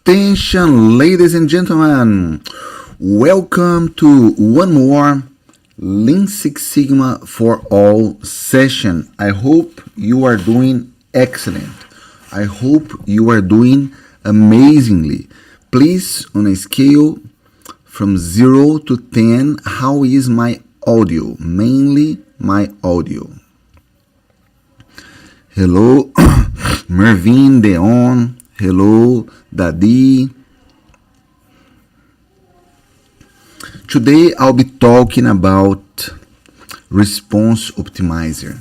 Attention, ladies and gentlemen. Welcome to one more Lean Six Sigma for All session. I hope you are doing excellent. I hope you are doing amazingly. Please, on a scale from 0 to 10, how is my audio? Mainly my audio. Hello, Mervin, Deon. Hello, Dadi. Today I'll be talking about response optimizer.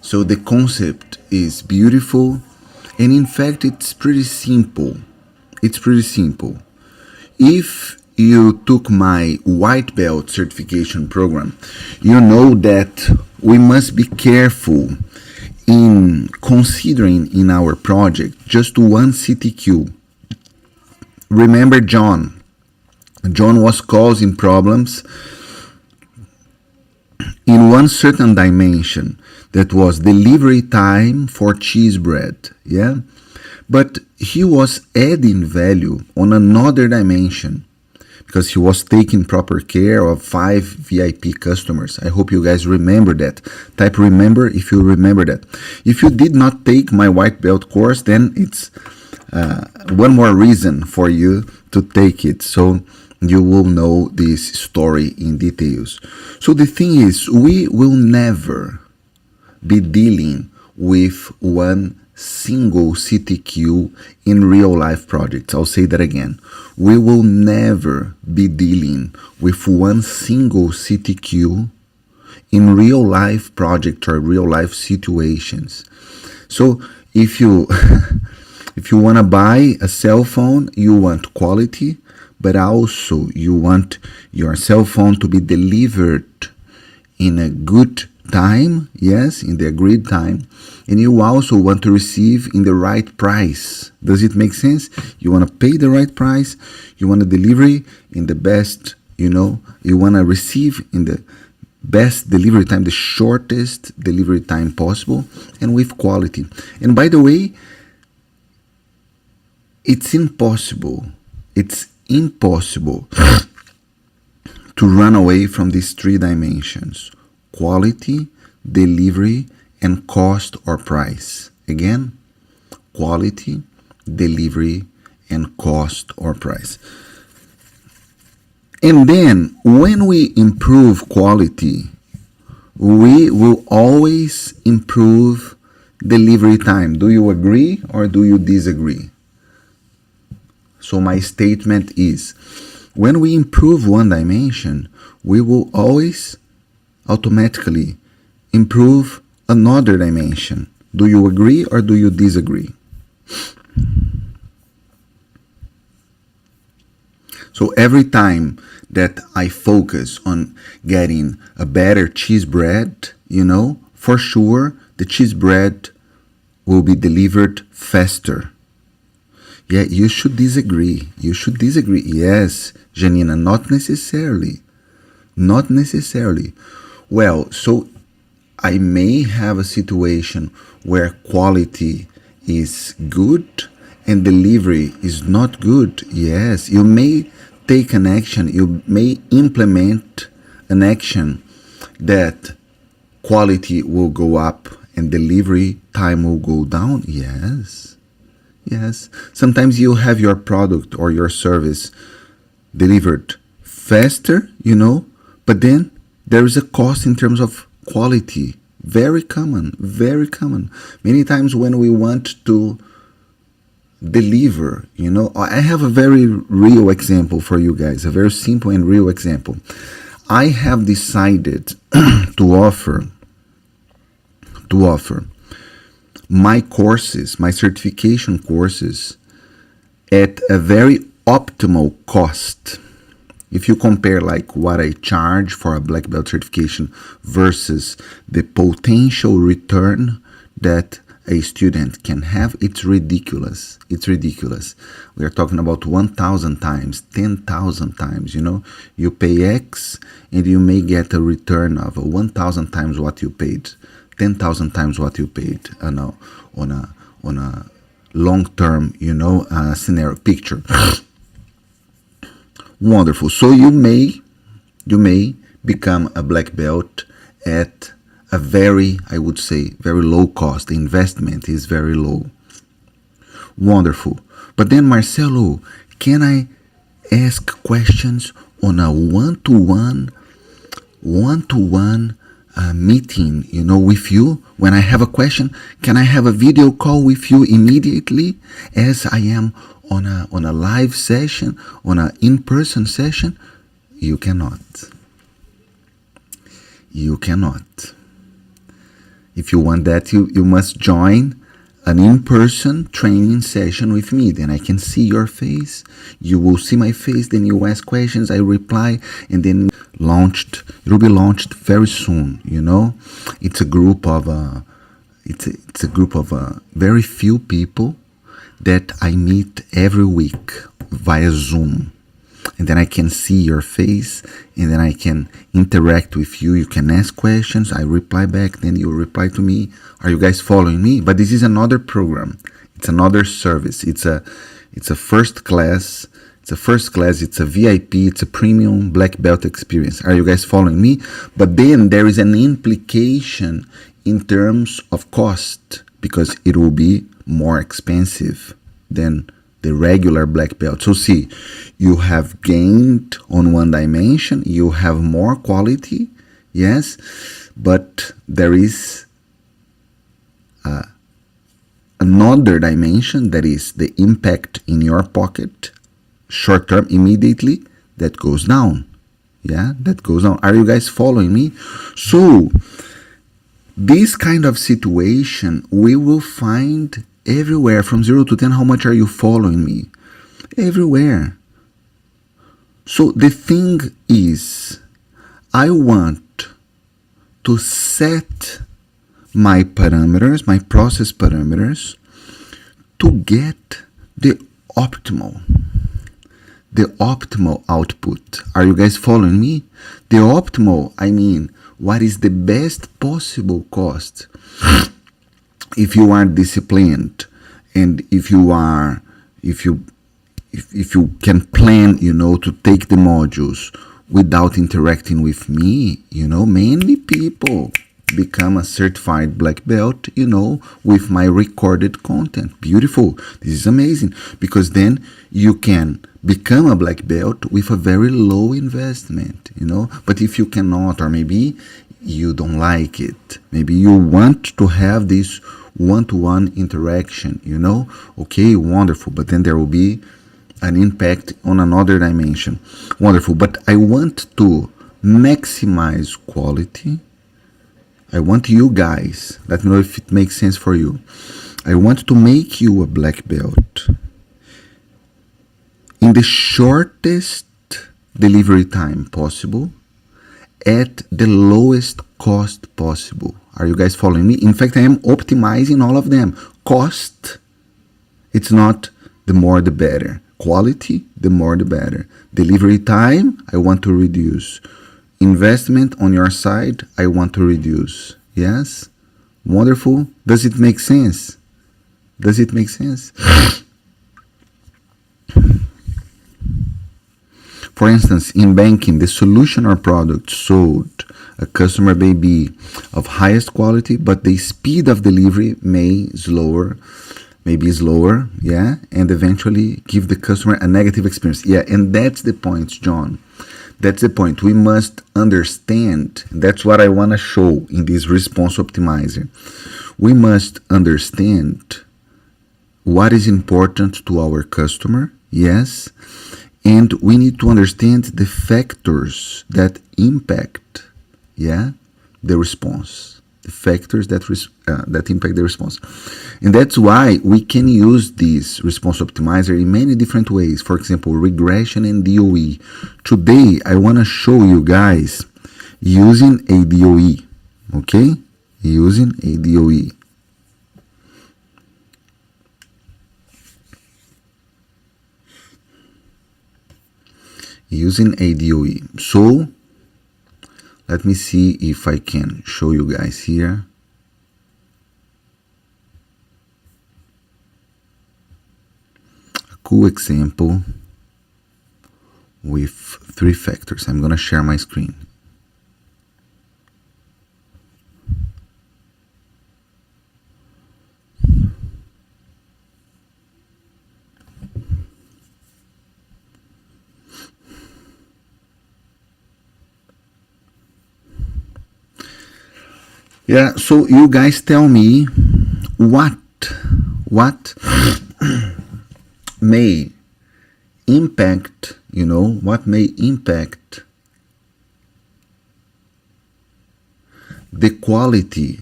So the concept is beautiful, and in fact it's pretty simple. It's pretty simple. If you took my white belt certification program, you know that we must be careful in considering in our project just one CTQ. Remember John. John was causing problems in one certain dimension, that was delivery time for cheese bread, yeah? But he was adding value on another dimension because he was taking proper care of 5 VIP customers. I hope you guys remember that. Type remember if you remember that. If you did not take my white belt course, then it's one more reason for you to take it, so you will know this story in details. So the thing is, we will never be dealing with one single CTQ in real life projects. I'll say that again. We will never be dealing with one single CTQ in real life project or real life situations. So if you if you want to buy a cell phone, you want quality, but also you want your cell phone to be delivered in a good time, yes, in the agreed time, and you also want to receive in the right price. Does it make sense? You want to pay the right price, you want a delivery in the best, you want to receive in the best delivery time, the shortest delivery time possible, and with quality. And by the way, it's impossible to run away from these 3 dimensions: quality, delivery, and cost or price. Again, quality, delivery, and cost or price. And then when we improve quality, we will always improve delivery time. Do you agree or do you disagree? So my statement is, when we improve one dimension, we will always automatically improve another dimension. Do you agree or do you disagree? So every time that I focus on getting a better cheese bread, for sure the cheese bread will be delivered faster. Yeah, you should disagree. Yes, Janina, not necessarily. Well, so I may have a situation where quality is good and delivery is not good. Yes, you may take an action, you may implement an action that quality will go up and delivery time will go down. Yes, sometimes you have your product or your service delivered faster, but then there is a cost in terms of quality. Very common. Many times when we want to deliver, I have a very real example for you guys, a very simple and real example. I have decided to offer my courses, my certification courses, at a very optimal cost. If you compare like what I charge for a black belt certification versus the potential return that a student can have, it's ridiculous. We are talking about 1,000 times, 10,000 times, you pay X and you may get a return of 1,000 times what you paid, 10,000 times what you paid on a long-term, scenario picture. Wonderful. So you may become a black belt at a very, I would say, very low cost. The investment is very low. Wonderful. But then, Marcelo, can I ask questions on a one-to-one meeting, with you? When I have a question, can I have a video call with you immediately as I am on a live session, on an in-person session? You cannot. You cannot. If you want that, you must join an in-person training session with me. Then I can see your face. You will see my face. Then you ask questions. I reply, and then it will be launched very soon. It's a group of very few people that I meet every week via Zoom. And then I can see your face, and then I can interact with you. You can ask questions, I reply back, then you reply to me. Are you guys following me? But this is another program. It's another service. It's a first class. It's a VIP, it's a premium black belt experience. Are you guys following me? But then there is an implication in terms of cost, because it will be more expensive than the regular black belt. So see, you have gained on one dimension, you have more quality, yes, but there is another dimension, that is the impact in your pocket, short term, immediately, that goes down. Yeah, that goes down. Are you guys following me? So this kind of situation we will find everywhere. From 0 to 10, how much are you following me? Everywhere. So the thing is, I want to set my parameters, my process parameters, to get the optimal output. Are you guys following me? The optimal, I mean, what is the best possible cost? If you are disciplined, and if you can plan, to take the modules without interacting with me, many people become a certified black belt, with my recorded content. Beautiful. This is amazing, because then you can become a black belt with a very low investment, But if you cannot, or maybe you don't like it, maybe you want to have this one-to-one interaction, okay, wonderful, but then there will be an impact on another dimension. Wonderful. But I want to maximize quality. I want you guys, let me know if it makes sense for you. I want to make you a black belt in the shortest delivery time possible, at the lowest cost possible. Are you guys following me? In fact, I am optimizing all of them. Cost, it's not the more the better. Quality, the more the better. Delivery time, I want to reduce. Investment on your side, I want to reduce. Yes? Wonderful. Does it make sense? Does it make sense? For instance, in banking, the solution or product sold a customer may be of highest quality, but the speed of delivery may be slower, yeah, and eventually give the customer a negative experience. Yeah, and that's the point, John. That's the point. We must understand, that's what I want to show in this response optimizer. We must understand what is important to our customer, yes, and we need to understand the factors that impact, yeah, the response. The factors that impact the response. And that's why we can use this response optimizer in many different ways. For example, regression and DOE. Today, I want to show you guys using a DOE, okay? Using a DOE. Using a DOE. So, let me see if I can show you guys here. cool example with 3 factors. I'm gonna share my screen. Yeah, so you guys tell me what may impact, what may impact the quality,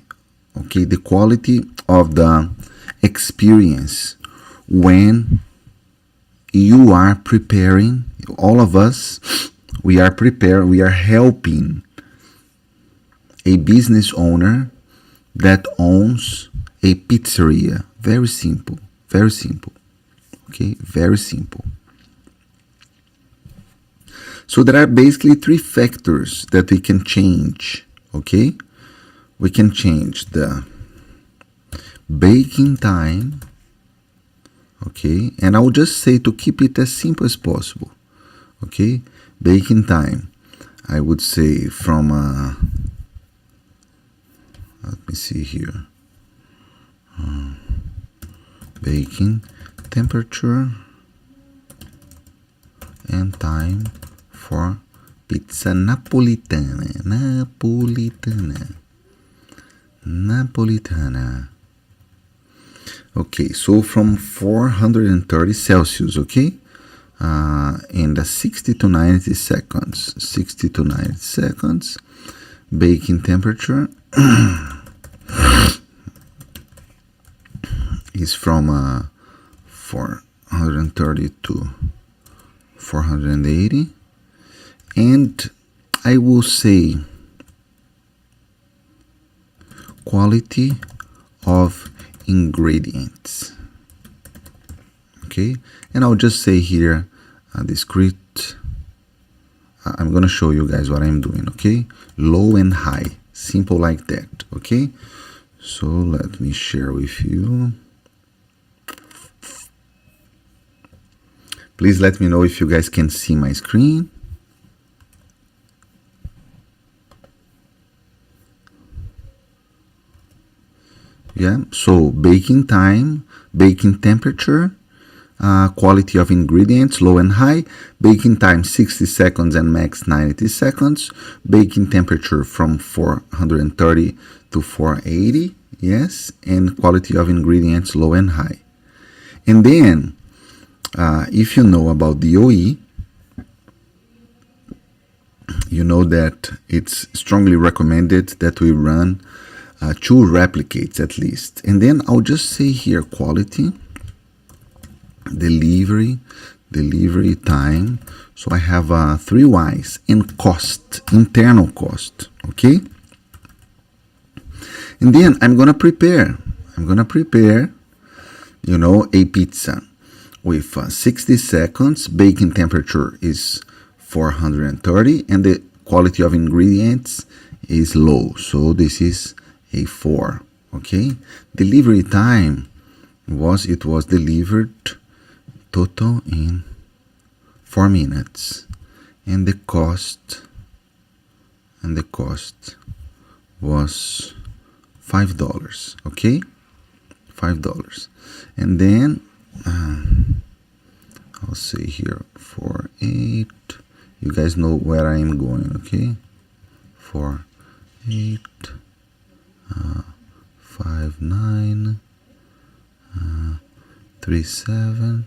okay, the quality of the experience when you are preparing. All of us, we are helping a business owner that owns a pizzeria. Very simple, okay, very simple. So there are basically 3 factors that we can change, okay? We can change the baking time, okay? And I will just say to keep it as simple as possible, okay? Baking time, I would say from, let me see here, baking temperature and time for pizza napolitana. Okay, so from 430 Celsius, okay, and 60 to 90 seconds. 60 to 90 seconds. Baking temperature is from 430 to 480, and I will say quality of ingredients, okay, and I'll just say here discrete. I'm gonna show you guys what I'm doing, okay, low and high, simple like that, okay. So let me share with you. Please let me know if you guys can see my screen. Yeah, so baking time, baking temperature, quality of ingredients, low and high, baking time 60 seconds and max 90 seconds, baking temperature from 430 to 480, yes, and quality of ingredients, low and high. And then, if you know about DOE, you know that it's strongly recommended that we run 2 replicates at least. And then I'll just say here quality, delivery time. So I have 3 Y's, and cost, internal cost, okay? And then I'm gonna prepare, a pizza with 60 seconds, baking temperature is 430, and the quality of ingredients is low, so this is a 4, okay? Delivery time was delivered total in 4 minutes, and the cost was $5, okay? $5. And then I'll say here 4, 8. You guys know where I am going, okay? 4, 8, 5, 9, 3, 7,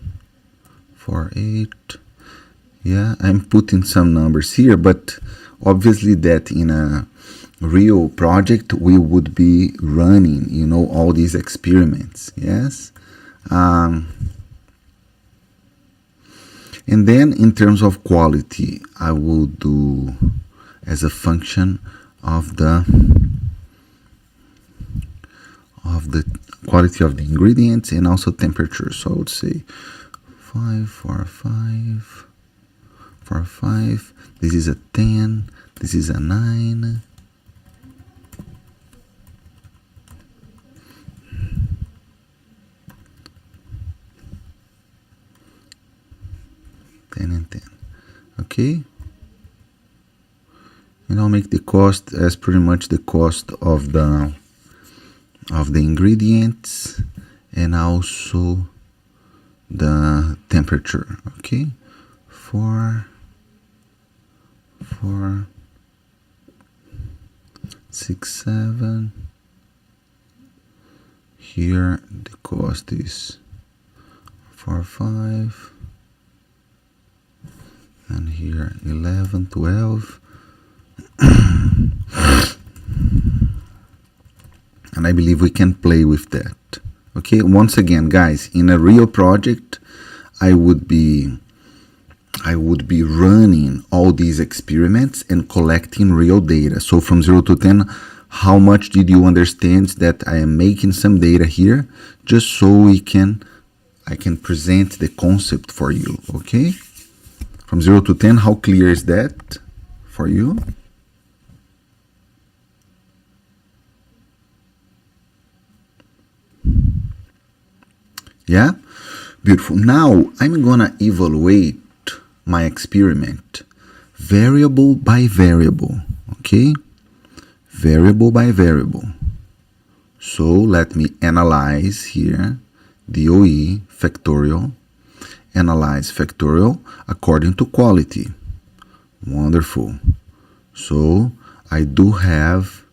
4, 8. Yeah, I'm putting some numbers here, but obviously that in a real project we would be running, all these experiments, yes? And then in terms of quality, I will do as a function of the quality of the ingredients and also temperature. So I would say 5, 4, 5, 4, 5. This is a 10. This is a 9. 10 and 10. Okay? And I'll make the cost as pretty much the cost of the ingredients and also the temperature. Okay? 4, 6, 7. Here the cost is 4, 5. And here 11, 12. And I believe we can play with that. Okay, once again, guys, in a real project, I would be running all these experiments and collecting real data. So from 0 to 10, how much did you understand that I am making some data here, just so I can present the concept for you, okay? From 0 to 10, how clear is that for you? Yeah? Beautiful. Now, I'm gonna evaluate my experiment variable by variable, okay? Variable by variable. So let me analyze here DOE factorial, analyze factorial according to quality. Wonderful. So I do have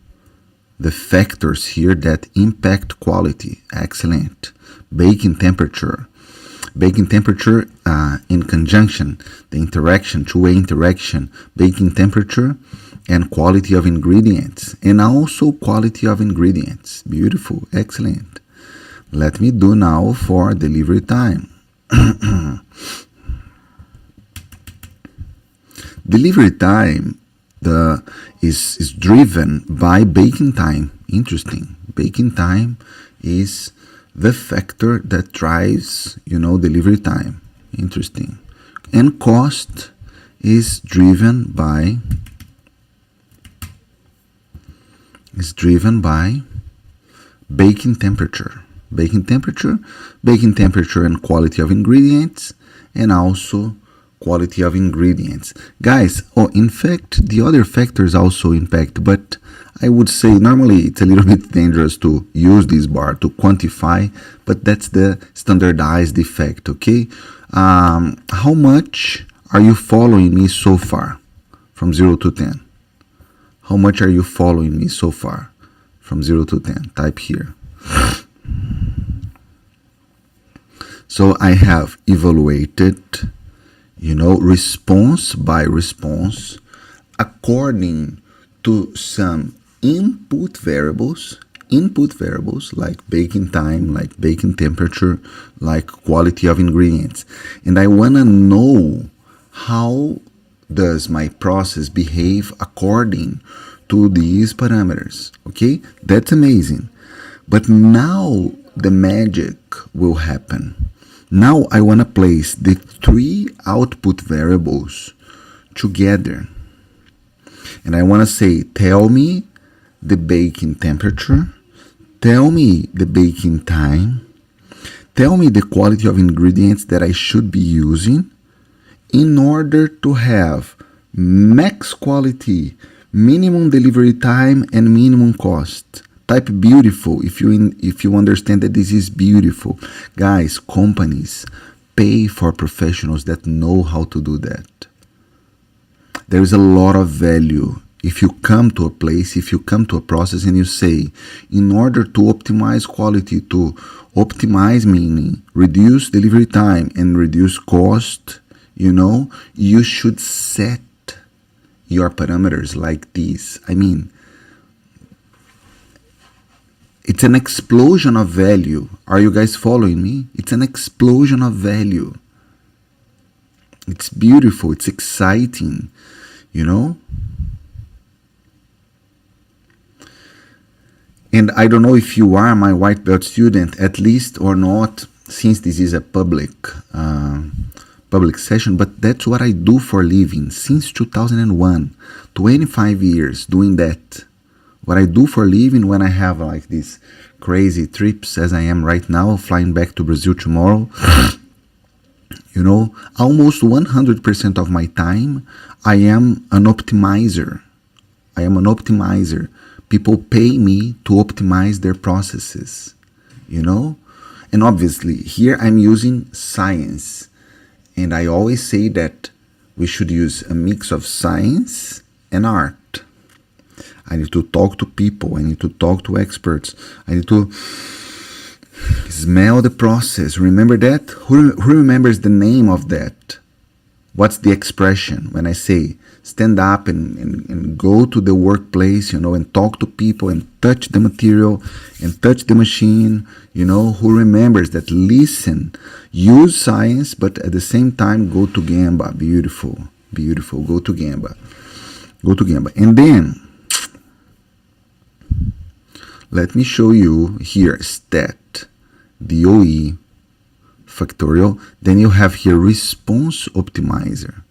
the factors here that impact quality. Excellent. Baking temperature. Baking temperature in conjunction, the interaction, two-way interaction, baking temperature and quality of ingredients, and also quality of ingredients. Beautiful, excellent. Let me do now for delivery time. Delivery time is driven by baking time. Interesting. Baking time is the factor that drives, delivery time. Interesting. And cost is driven by baking temperature. Baking temperature and quality of ingredients, and also quality of ingredients. Guys, in fact, the other factors also impact, but I would say normally it's a little bit dangerous to use this bar to quantify, but that's the standardized effect, okay? How much are you following me so far from 0 to 10? How much are you following me so far from 0 to 10? Type here. So I have evaluated, response by response according to some input variables like baking time, like baking temperature, like quality of ingredients. And I want to know how does my process behave according to these parameters, okay? That's amazing. But now the magic will happen. Now I want to place the three output variables together. And I want to say, tell me the baking temperature, tell me the baking time, tell me the quality of ingredients that I should be using in order to have max quality, minimum delivery time, and minimum cost. Type beautiful if you understand that this is beautiful. Guys, companies pay for professionals that know how to do that. There is a lot of value if you come to a place, if you come to a process and you say, in order to optimize quality, to optimize meaning reduce delivery time and reduce cost, you should set your parameters like this. I mean, it's an explosion of value. Are you guys following me? It's an explosion of value. It's beautiful. It's exciting, And I don't know if you are my white belt student, at least or not, since this is a public session, but that's what I do for a living since 2001. 25 years doing that. What I do for a living when I have like these crazy trips as I am right now, flying back to Brazil tomorrow, Almost 100% of my time, I am an optimizer. People pay me to optimize their processes, And obviously, here I'm using science. And I always say that we should use a mix of science and art. I need to talk to people. I need to talk to experts. I need to smell the process. Remember that? Who remembers the name of that? What's the expression when I say stand up and go to the workplace, and talk to people and touch the material and touch the machine, who remembers that? Listen, use science, but at the same time go to Gamba. Beautiful, go to Gamba. And then, let me show you here, stat, DOE, factorial, then you have here response optimizer.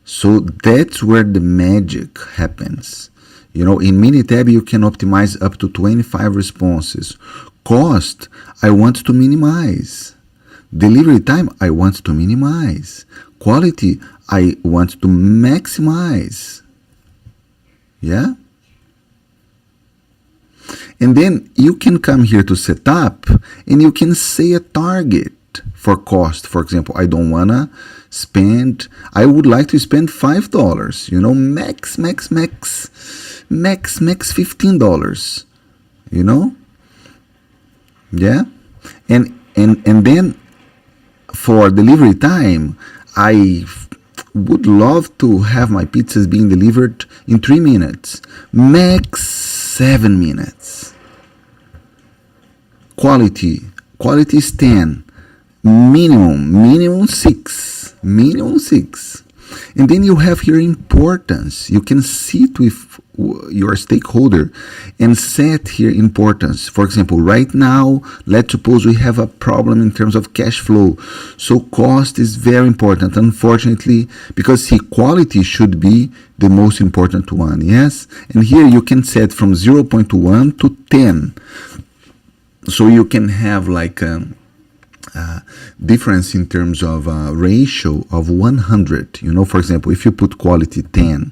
So that's where the magic happens. In Minitab, you can optimize up to 25 responses. Cost, I want to minimize. Delivery time, I want to minimize. Quality, I want to maximize. Yeah? And then you can come here to setup and you can say a target for cost. For example, I don't want to spend, I would like to spend $5, max $15, Yeah? And then for delivery time, I would love to have my pizzas being delivered in 3 minutes, max 7 minutes. Quality is 10, minimum 6, And then you have here importance. You can sit with your stakeholder and set here importance. For example, right now, let's suppose we have a problem in terms of cash flow. So cost is very important, unfortunately, because quality should be the most important one, yes? And here you can set from 0.1 to 10. So you can have like a difference in terms of ratio of 100. For example, if you put quality 10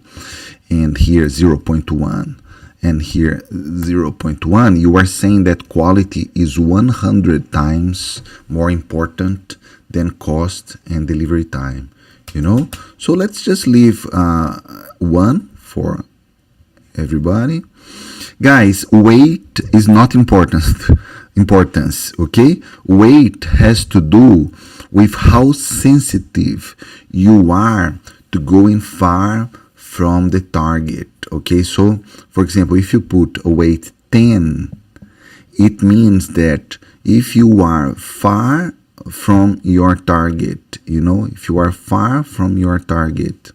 and here 0.1 and here 0.1, you are saying that quality is 100 times more important than cost and delivery time, So let's just leave 1 for everybody. Guys, weight is not importance, okay? Weight has to do with how sensitive you are to going far from the target, okay? So, for example, if you put a weight 10, it means that if you are far from your target, if you are far from your target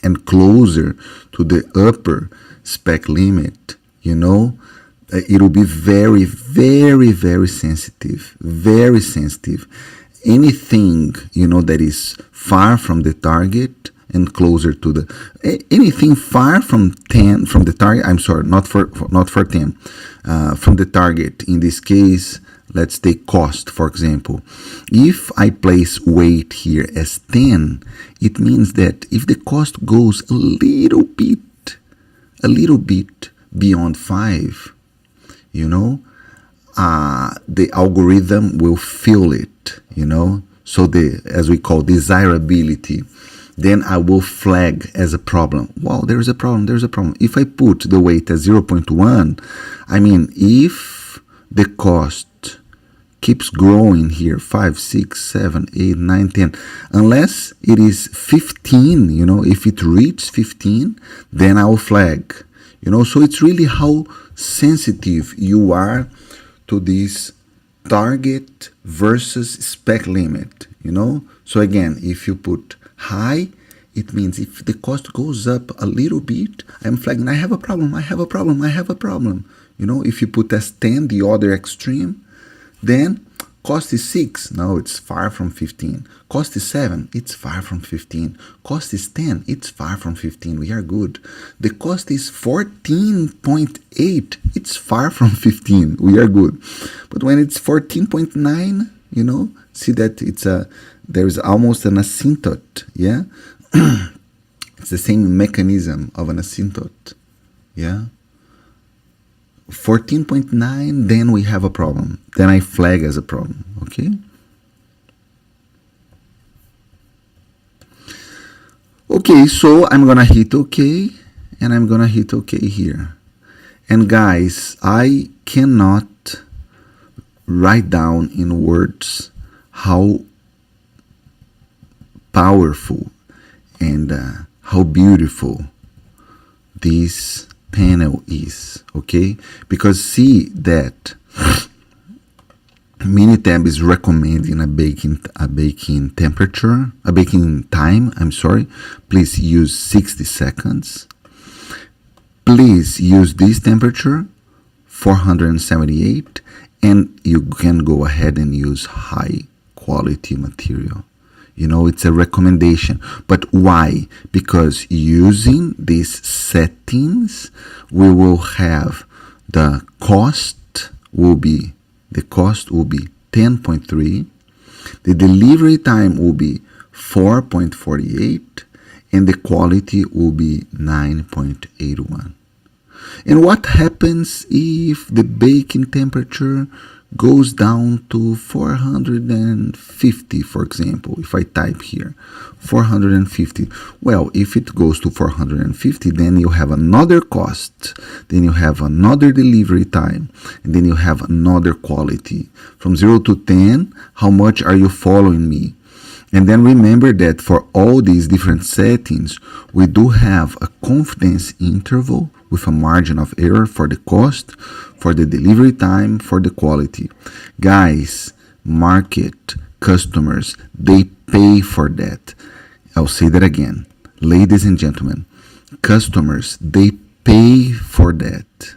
and closer to the upper spec limit, it will be very, very, very sensitive, very sensitive. Anything, that is far from the target and closer to anything far from 10, from the target, I'm sorry, not for 10, from the target, in this case, let's take cost, for example. If I place weight here as 10, it means that if the cost goes a little bit beyond 5, the algorithm will feel it, so as we call desirability, then I will flag as a problem. Wow, there is a problem. If I put the weight as 0.1, I mean, if the cost keeps growing here, 5, 6, 7, 8, 9, 10, unless it is 15, if it reaches 15, then I will flag. So it's really how sensitive you are to this target versus spec limit, So again, if you put high, it means if the cost goes up a little bit, I'm flagging, I have a problem. If you put as 10, the other extreme, then cost is 6, no, it's far from 15. Cost is 7, it's far from 15. Cost is 10, it's far from 15. We are good. The cost is 14.8, it's far from 15. We are good. But when it's 14.9, See that there's almost an asymptote, yeah? It's the same mechanism of an asymptote, yeah? 14.9, then we have a problem. Then I flag as a problem, okay? Okay, so I'm gonna hit OK, and I'm gonna hit OK here. And guys, I cannot write down in words how powerful and how beautiful this panel is, okay? Because see that Minitab is recommending a baking time, I'm sorry. Please use 60 seconds. Please use this temperature, 478, and you can go ahead and use high quality material. It's a recommendation. But why? Because using these settings, we will have the cost will be 10.3, the delivery time will be 4.48, and the quality will be 9.81. And what happens if the baking temperature goes down to 450, for example? If I type here 450, well, if it goes to 450, then you have another cost, then you have another delivery time, and then you have another quality. From 0 to 10, how much are you following me? And then remember that for all these different settings, we do have a confidence interval with a margin of error for the cost, for the delivery time, for the quality. Guys, market customers, they pay for that. I'll say that again. Ladies and gentlemen, customers, they pay for that.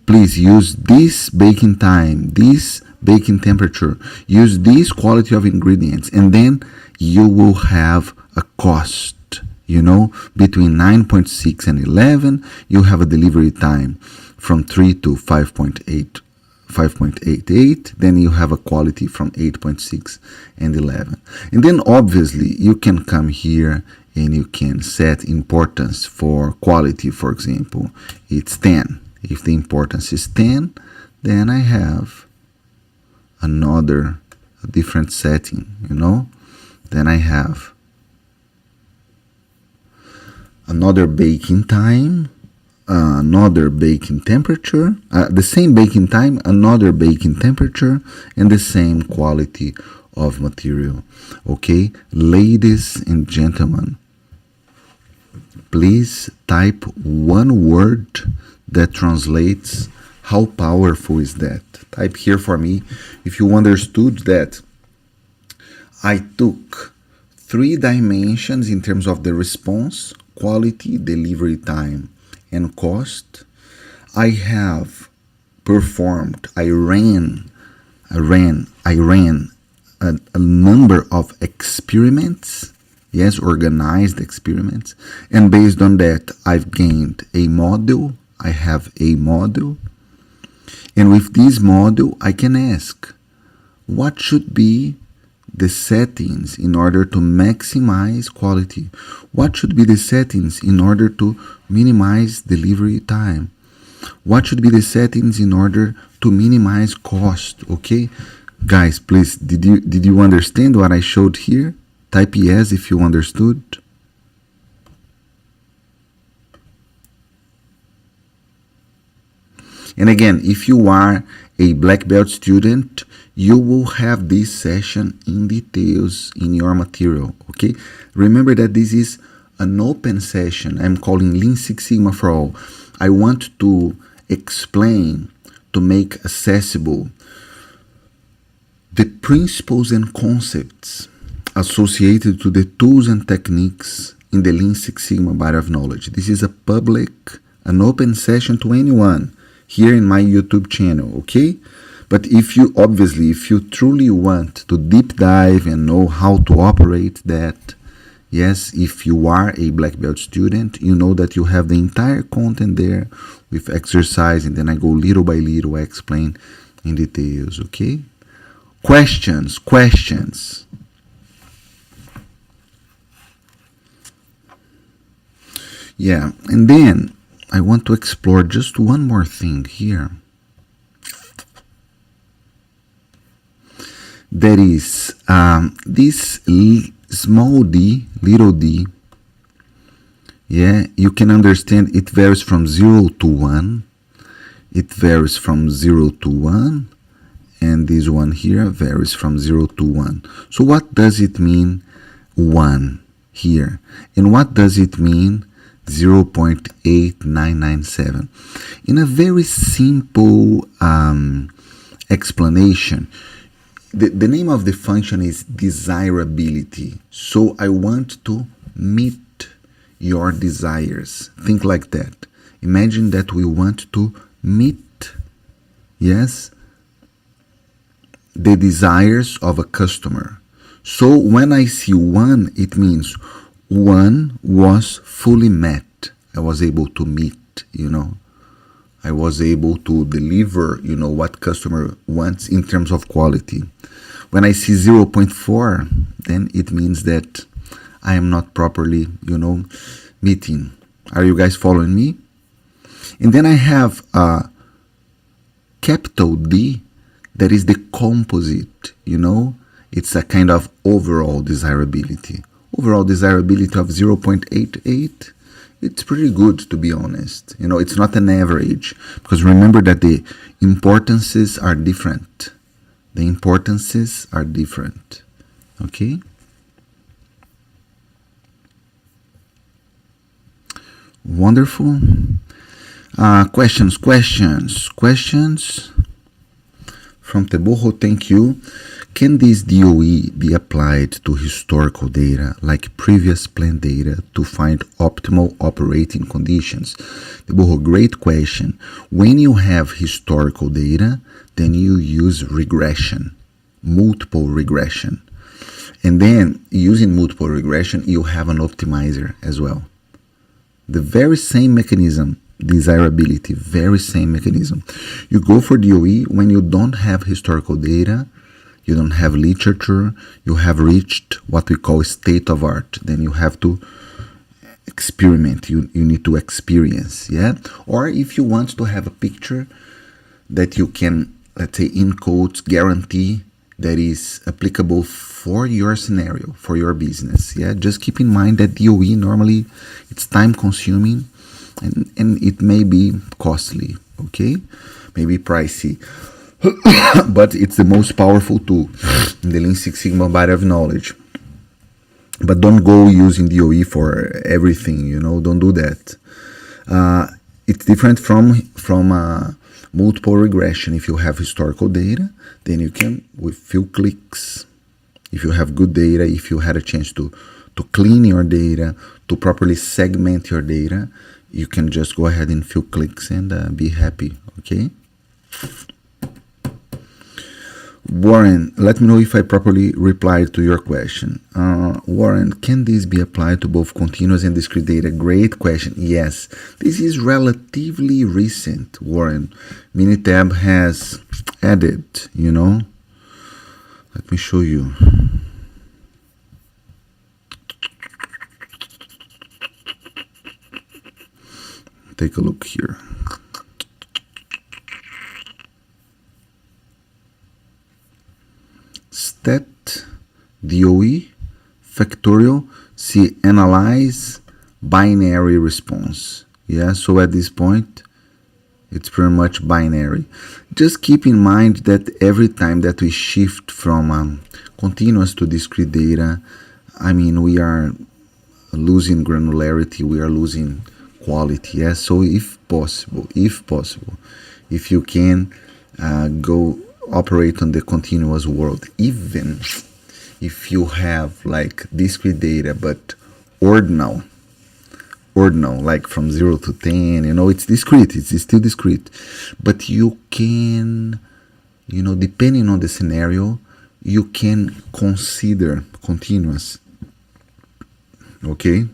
Please use this baking time, this baking temperature, use this quality of ingredients, and then you will have a cost, between 9.6 and 11. You have a delivery time from 3 to 5.88, then you have a quality from 8.6 and 11. And then obviously you can come here and you can set importance for quality. For example, it's 10. If the importance is 10, then I have another different setting, Then I have another baking time, another baking temperature, the same baking time, another baking temperature, and the same quality of material. Okay, ladies and gentlemen, please type one word that translates how powerful is that. Type here for me if you understood that I took 3 dimensions in terms of the response, quality, delivery time, and cost. I have performed, I ran a number of experiments, yes, organized experiments, and based on that, I've gained a model. I have a model, and with this model, I can ask, what should be the settings in order to maximize quality? What should be the settings in order to minimize delivery time? What should be the settings in order to minimize cost? Okay, guys, please, did you understand what I showed here? Type yes if you understood. And again, if you are a black belt student, you will have this session in details in your material, okay? Remember that this is an open session. I'm calling Lean Six Sigma for All. I want to explain, to make accessible the principles and concepts associated to the tools and techniques in the Lean Six Sigma body of knowledge. This is a public, an open session to anyone here in my YouTube channel, okay? But if you truly want to deep dive and know how to operate that, yes, if you are a black belt student, you know that you have the entire content there with exercise, and then I go little by little, I explain in details, okay? Questions. Yeah, and then I want to explore just one more thing here. That is this small d, little d. Yeah, you can understand it varies from 0 to 1. It varies from 0 to 1. And this one here varies from 0 to 1. So what does it mean 1 here? And what does it mean 0.8997? In a very simple explanation, the name of the function is desirability. So I want to meet your desires. Think like that. Imagine that we want to meet, yes, the desires of a customer. So when I see 1, it means 1 was fully met. I was able to meet, I was able to deliver, what customer wants in terms of quality. When I see 0.4, then it means that I am not properly, meeting. Are you guys following me? And then I have a capital D, that is the composite, It's a kind of overall desirability. Overall desirability of 0.88. It's pretty good, to be honest. It's not an average, because remember that the importances are different. Okay? Wonderful. Questions from Teboho. Thank you. Can this DOE be applied to historical data like previous plan data to find optimal operating conditions? Teboho, great question. When you have historical data, then you use regression, multiple regression. And then using multiple regression, you have an optimizer as well. The very same mechanism, desirability, very same mechanism. You go for DOE when you don't have historical data, you don't have literature, you have reached what we call state of art. Then you have to experiment, you need to experience, yeah? Or if you want to have a picture that you can, let's say, in quotes, guarantee that is applicable for your scenario, for your business, yeah? Just keep in mind that DOE normally it's time consuming and it may be costly, okay? Maybe pricey, but it's the most powerful tool in the Lean Six Sigma body of knowledge. But don't go using DOE for everything, don't do that. It's different from multiple regression. If you have historical data, then you can, with few clicks, if you have good data, if you had a chance to clean your data, to properly segment your data, you can just go ahead in few clicks and be happy, okay? Warren, let me know if I properly replied to your question. Warren, can this be applied to both continuous and discrete data? Great question. Yes, this is relatively recent, Warren. Minitab has added, Let me show you. Take a look here. Stat, DOE, factorial, see, analyze, binary response. Yeah, so at this point, it's pretty much binary. Just keep in mind that every time that we shift from continuous to discrete data, we are losing granularity, we are losing quality. Yeah, so if possible, if you can go operate on the continuous world, even if you have like discrete data but ordinal, like from 0 to 10, it's discrete, it's still discrete, but you can, depending on the scenario, you can consider continuous, okay?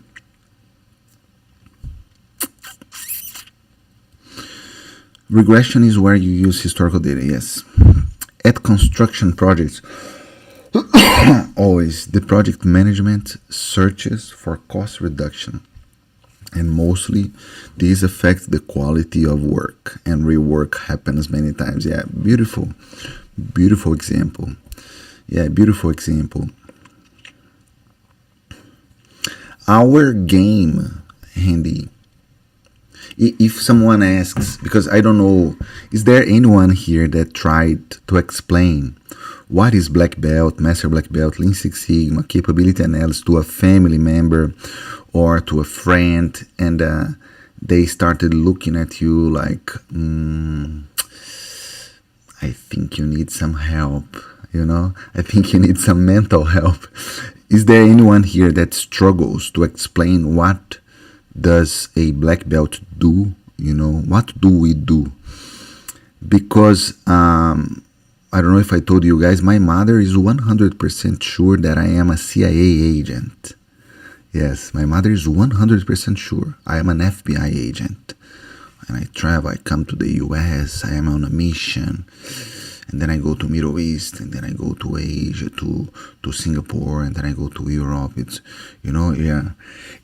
Regression is where you use historical data, yes. At construction projects, always the project management searches for cost reduction, and mostly this affects the quality of work, and rework happens many times. Yeah, beautiful example. Yeah, beautiful example. Our game, Handy, if someone asks, because I don't know, is there anyone here that tried to explain what is black belt, master black belt, Lean Six Sigma, capability analysis to a family member or to a friend, and they started looking at you like, I think you need some help, I think you need some mental help. Is there anyone here that struggles to explain what does a black belt do? What do we do? Because I don't know if I told you guys, my mother is 100% sure that I am a CIA agent. Yes, my mother is 100% sure I am an FBI agent. And I travel, I come to the US, I am on a mission, and then I go to Middle East, and then I go to Asia, to Singapore, and then I go to Europe. It's, yeah.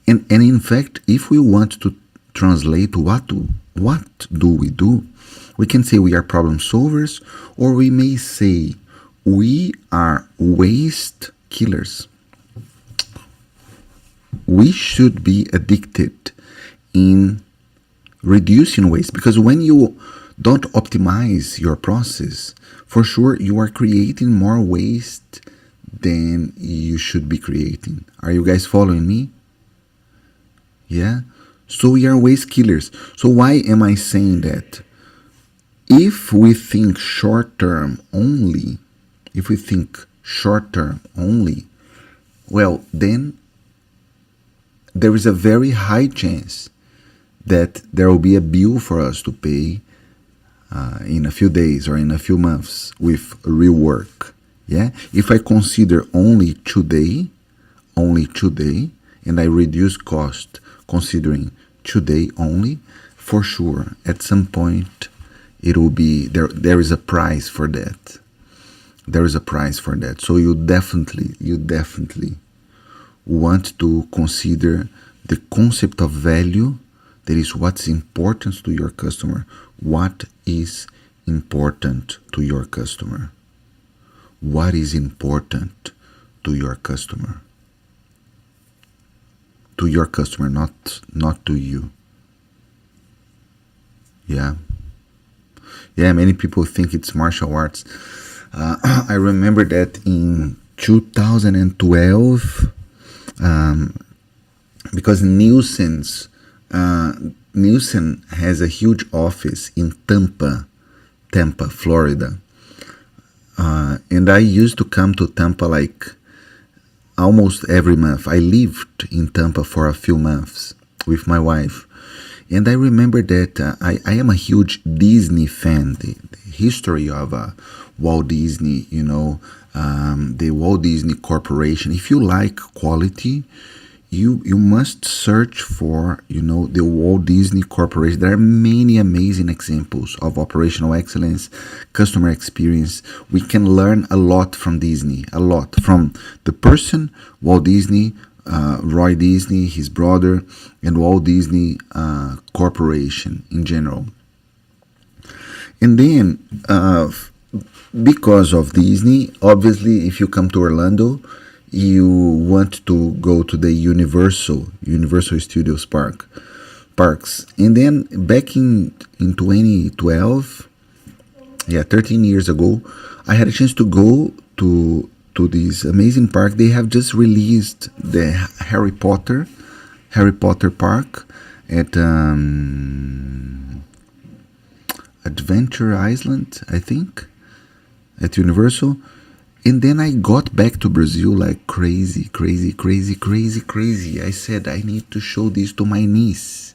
And in fact, if we want to translate what do we do, we can say we are problem solvers, or we may say we are waste killers. We should be addicted in reducing waste, because when you don't optimize your process, for sure you are creating more waste than you should be creating. Are you guys following me? Yeah? So we are waste killers. So why am I saying that? If we think short term only, well, then there is a very high chance that there will be a bill for us to pay in a few days or in a few months with rework. Yeah, if I consider only today, and I reduce cost considering today only, for sure at some point it will be there is a price for that. So you definitely want to consider the concept of value. That is what's important to your customer. What is important to your customer? What is important to your customer? To your customer, not to you. Yeah. Yeah, many people think it's martial arts. I remember that in 2012, because Nielsen has a huge office in Tampa, Florida. And I used to come to Tampa like almost every month. I lived in Tampa for a few months with my wife. And I remember that I am a huge Disney fan. The history of Walt Disney, the Walt Disney Corporation. If you like quality, you must search for, the Walt Disney Corporation. There are many amazing examples of operational excellence, customer experience. We can learn a lot from Disney, from the person, Walt Disney, Roy Disney, his brother, and Walt Disney Corporation in general. And then, because of Disney, obviously, if you come to Orlando, you want to go to the Universal Studios parks. And then back in 2012, 13 years ago, I had a chance to go to this amazing park. They have just released the Harry Potter park at Adventure Island, I think, at Universal. And then I got back to Brazil like crazy. I said, I need to show this to my niece.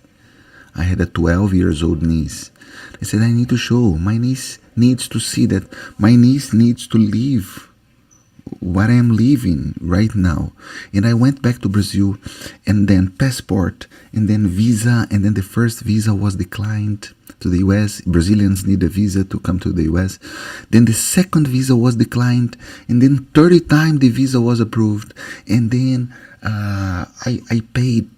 I had a 12 years old niece. I said, I need to show. My niece needs to see that. My niece needs to live what I am living right now. And I went back to Brazil, and then passport, and then visa, and then the first visa was declined. to the US. Brazilians need a visa to come to the US. Then the second visa was declined, and then 30 times the visa was approved. And then I paid,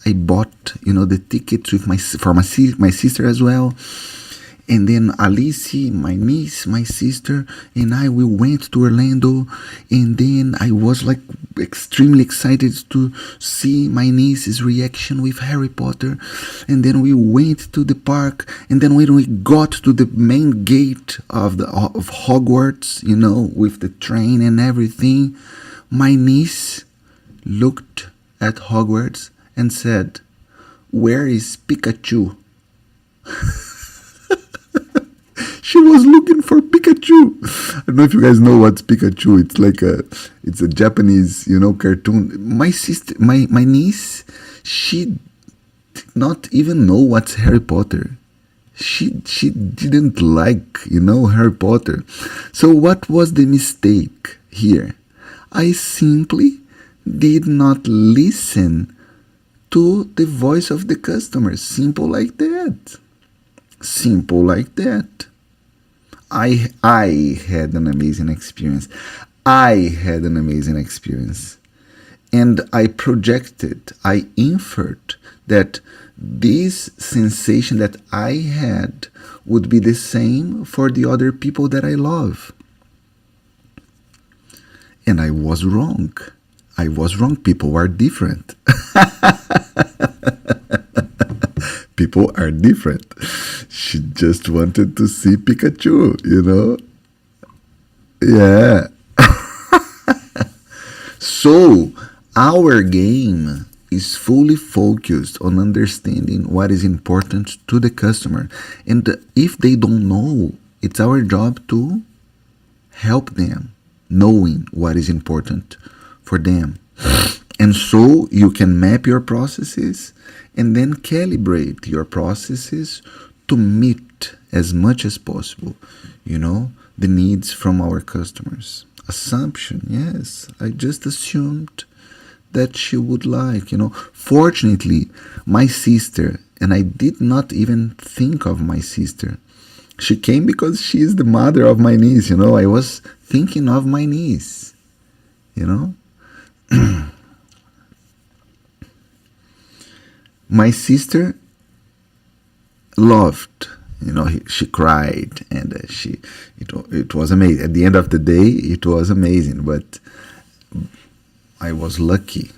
I bought, the tickets with my sister as well. And then Alice, my niece, my sister, and we went to Orlando. And then I was like extremely excited to see my niece's reaction with Harry Potter. And then we went to the park. And then when we got to the main gate of Hogwarts, with the train and everything, my niece looked at Hogwarts and said, "Where is Pikachu?" She was looking for Pikachu. I don't know if you guys know what's Pikachu. It's a Japanese, cartoon. My sister, my niece, she did not even know what's Harry Potter. She didn't like, Harry Potter. So what was the mistake here? I simply did not listen to the voice of the customer. Simple like that. Simple like that. I had an amazing experience. And I projected, I inferred that this sensation that I had would be the same for the other people that I love. And I was wrong. People are different. People are different. She just wanted to see Pikachu, Yeah. So, our game is fully focused on understanding what is important to the customer. And if they don't know, it's our job to help them knowing what is important for them. And so you can map your processes and then calibrate your processes to meet as much as possible, the needs from our customers. Assumption, yes, I just assumed that she would like, Fortunately, my sister, and I did not even think of my sister. She came because she is the mother of my niece, I was thinking of my niece, My sister loved, she cried, and it was amazing. At the end of the day, it was amazing. But I was lucky.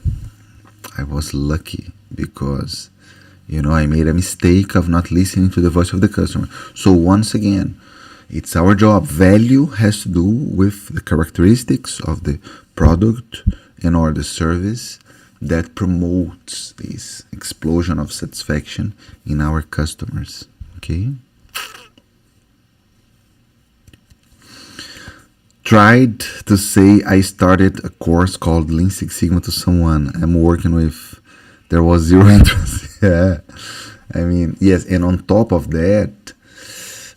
Because, I made a mistake of not listening to the voice of the customer. So once again, it's our job. Value has to do with the characteristics of the product and or the service that promotes this explosion of satisfaction in our customers. Okay? Tried to say I started a course called Lean Six Sigma to someone I'm working with. There was zero interest. Yeah. Yes, and on top of that,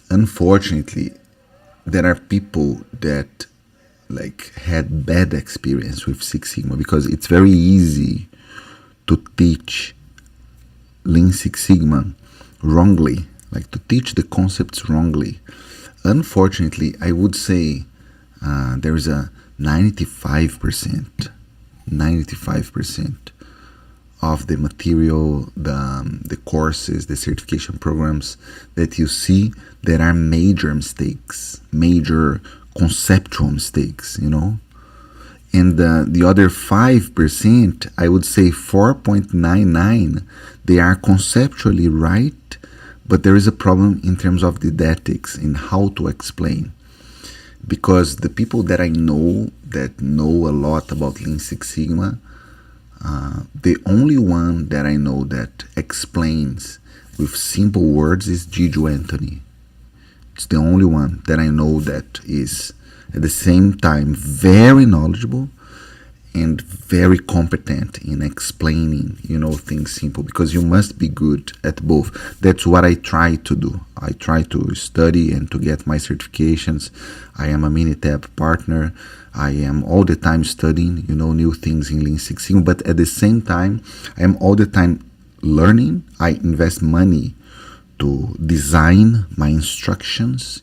unfortunately, there are people that had bad experience with Six Sigma, because it's very easy to teach Lean Six Sigma wrongly, to teach the concepts wrongly. Unfortunately, I would say there is a 95% of the material, the courses, the certification programs that you see, there are major mistakes, major conceptual mistakes, and the other 5%, I would say 4.99, they are conceptually right, but there is a problem in terms of didactics, in how to explain. Because the people that I know that know a lot about Lean Six Sigma, the only one that I know that explains with simple words is Gijo Anthony. It's the only one that I know that is at the same time very knowledgeable and very competent in explaining, things simple, because you must be good at both. That's what I try to do. I try to study and to get my certifications. I am a Minitab partner. I am all the time studying, new things in Lean Six Sigma, but at the same time, I am all the time learning. I invest money to design my instructions,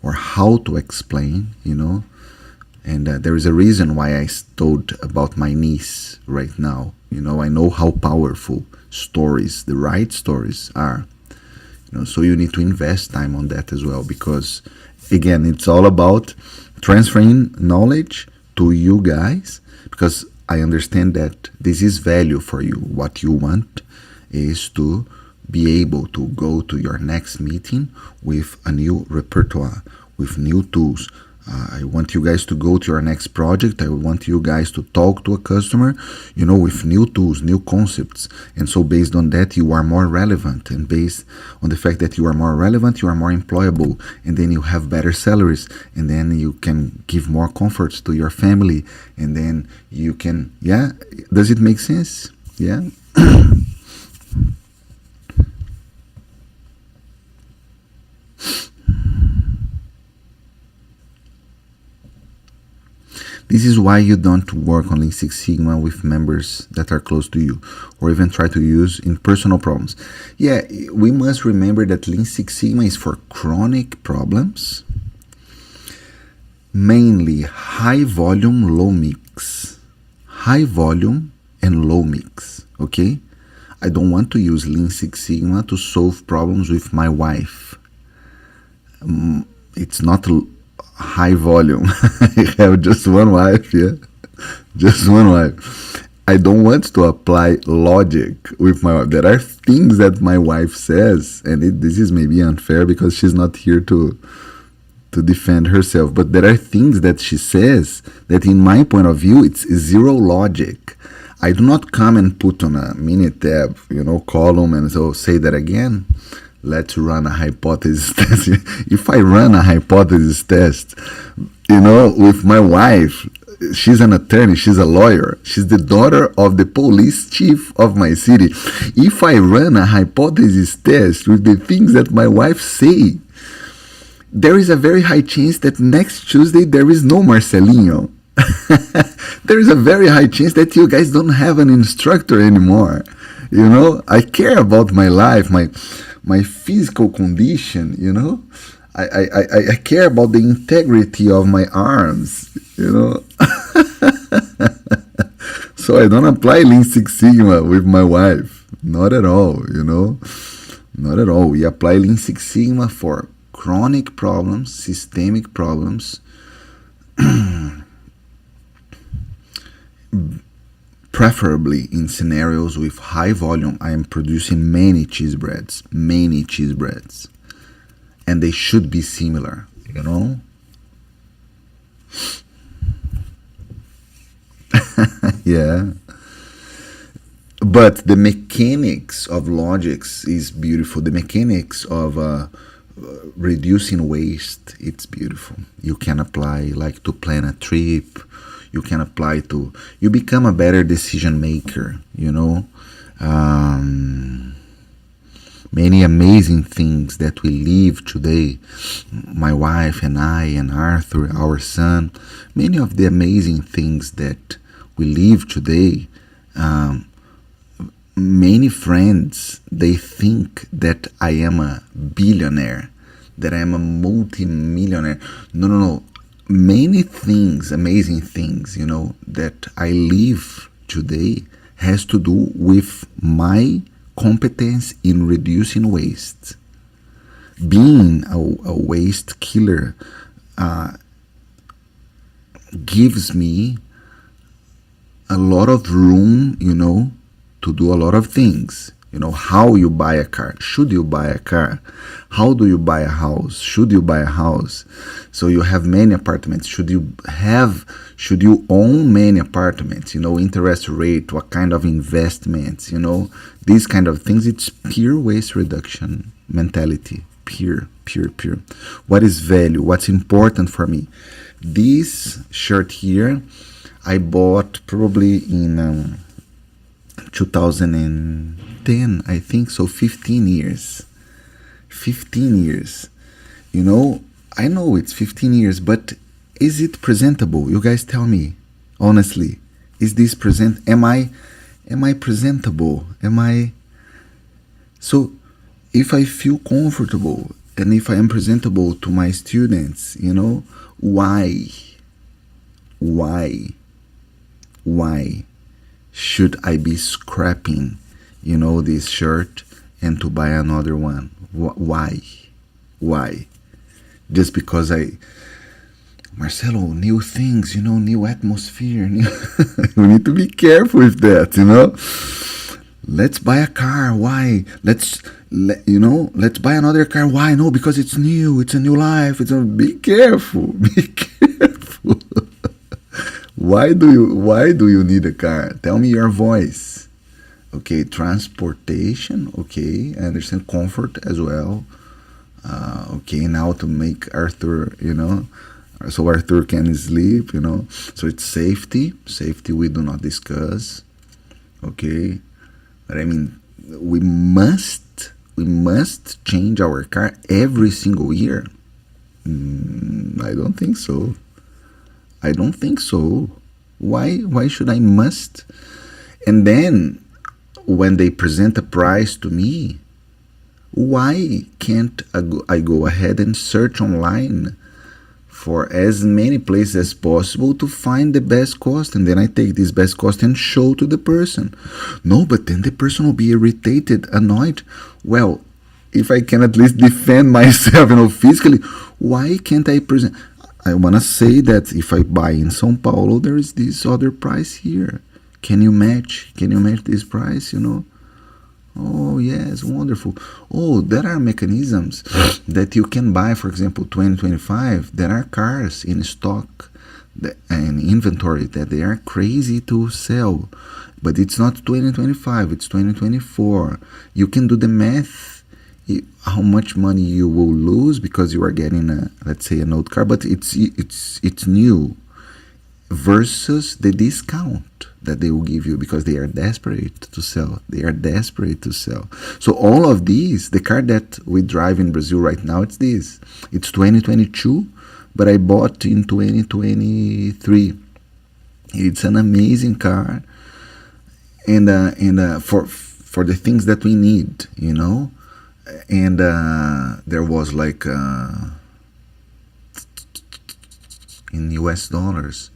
or how to explain, and there is a reason why I told about my niece right now. I know how powerful stories, the right stories, are. So you need to invest time on that as well, because again, it's all about transferring knowledge to you guys, because I understand that this is value for you. What you want is to be able to go to your next meeting with a new repertoire, with new tools. I want you guys to go to your next project. I want you guys to talk to a customer, with new tools, new concepts. And so based on that, you are more relevant. And based on the fact that you are more relevant, you are more employable. And then you have better salaries. And then you can give more comforts to your family. And then you can, yeah? Does it make sense? Yeah? This is why you don't work on Lean Six Sigma with members that are close to you, or even try to use in personal problems. Yeah, we must remember that Lean Six Sigma is for chronic problems, mainly high volume, low mix. High volume and low mix, okay? I don't want to use Lean Six Sigma to solve problems with my wife. It's not high volume. I have just one wife, yeah? Just one wife. I don't want to apply logic with my wife. There are things that my wife says, and this is maybe unfair because she's not here to defend herself, but there are things that she says that in my point of view, it's zero logic. I do not come and put on a Minitab, column and so say that again. Let's run a hypothesis test. If I run a hypothesis test, with my wife, she's an attorney, she's a lawyer, she's the daughter of the police chief of my city. If I run a hypothesis test with the things that my wife say, there is a very high chance that next Tuesday there is no Marcelinho. There is a very high chance that you guys don't have an instructor anymore. I care about my life, my physical condition, I care about the integrity of my arms, So I don't apply Lean Six Sigma with my wife. Not at all, Not at all. We apply Lean Six Sigma for chronic problems, systemic problems, preferably in scenarios with high volume. I am producing many cheese breads, and they should be similar, Yeah. But the mechanics of logics is beautiful. The mechanics of reducing waste, it's beautiful. You can apply to plan a trip. You can apply you become a better decision maker, Many amazing things that we live today, my wife and I and Arthur, our son, many of the amazing things that we live today, many friends, they think that I am a billionaire, that I am a multi-millionaire. No. Many things, amazing things, that I live today has to do with my competence in reducing waste. Being a waste killer gives me a lot of room, to do a lot of things. How you buy a car. Should you buy a car? How do you buy a house? Should you buy a house? So you have many apartments. Should you own many apartments? Interest rate, what kind of investments, these kind of things. It's pure waste reduction mentality. Pure. What is value? What's important for me? This shirt here, I bought probably in 2010, I think so. 15 years. I know it's 15 years, but is it presentable? You guys tell me honestly. Is this am I presentable? So if I feel comfortable and if I am presentable to my students, why, why, why should I be scrapping, this shirt and to buy another one? Why? Why? Just because Marcelo, new things, new atmosphere. We need to be careful with that, Let's buy a car. Why? Let's buy another car. Why? No, because it's new. It's a new life. Be careful. Be careful. Why do you need a car? Tell me your voice. Okay, transportation. Okay, I understand comfort as well. Okay, now to make Arthur, so Arthur can sleep, So it's safety. Safety we do not discuss. Okay, but I mean, we must change our car every single year. I don't think so. I don't think so. Why should I must? And then when they present a price to me, why can't I go ahead and search online for as many places as possible to find the best cost, and then I take this best cost and show to the person? No, but then the person will be irritated, annoyed. Well, if I can at least defend myself, physically, why can't I present? I want to say that if I buy in São Paulo, there is this other price here. Can you match? Can you match this price? Oh, yes, wonderful. Oh, there are mechanisms that you can buy, for example, 2025. There are cars in stock and inventory that they are crazy to sell. But it's not 2025, it's 2024. You can do the math, how much money you will lose because you are getting, let's say, an old car, but it's new versus the discount that they will give you because they are desperate to sell. They are desperate to sell. So all of these, the car that we drive in Brazil right now, it's this. It's 2022, but I bought in 2023. It's an amazing car, and for the things that we need, And there was like in US dollars,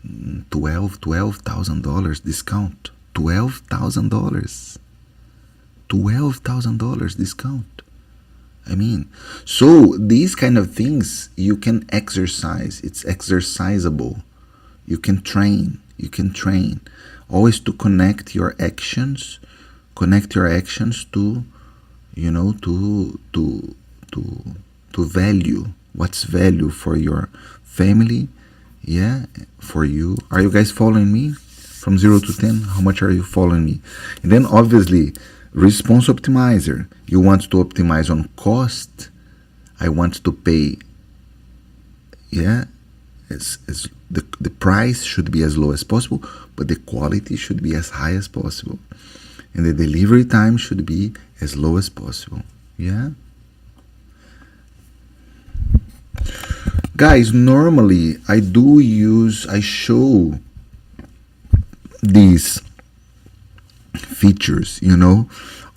$12,000 discount. $12,000 discount. I mean, so these kind of things you can exercise. It's exercisable. You can train. Always to connect your actions to, to value. What's value for your family? Yeah, for you. Are you guys following me? From 0 to 10, how much are you following me? And then obviously, response optimizer. You want to optimize on cost. I want to pay, as the price should be as low as possible, but the quality should be as high as possible. And the delivery time should be as low as possible. Yeah? Guys, normally I show these features,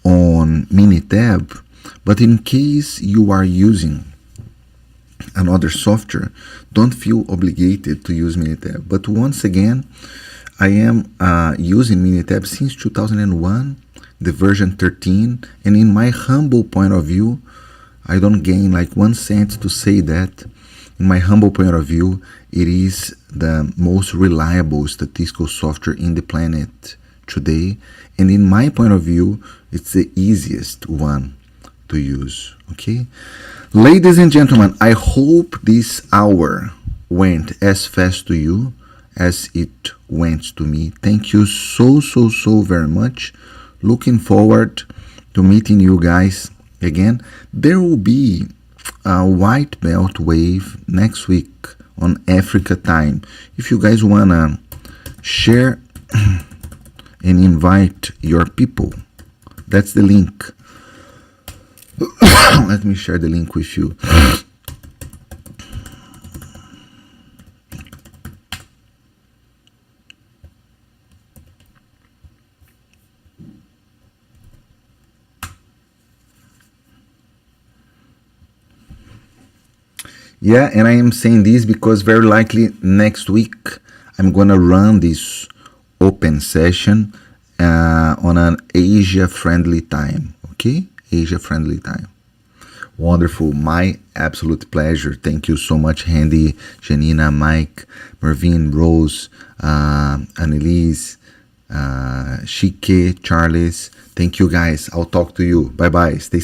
on Minitab, but in case you are using another software, don't feel obligated to use Minitab. But once again, I am using Minitab since 2001, the version 13, and in my humble point of view, I don't gain like 1 cent to say that. In my humble point of view, it is the most reliable statistical software in the planet today. And in my point of view, it's the easiest one to use. Okay? Ladies and gentlemen, I hope this hour went as fast to you as it went to me. Thank you so very much. Looking forward to meeting you guys again. There will be a white belt wave next week on Africa time. If you guys wanna share and invite your people, that's the link. Let me share the link with you. Yeah, and I am saying this because very likely next week I'm gonna run this open session on an Asia-friendly time. Okay, Asia-friendly time. Wonderful. My absolute pleasure. Thank you so much, Handy, Janina, Mike, Mervin, Rose, Annelise, Chique, Charles. Thank you, guys. I'll talk to you. Bye bye. Stay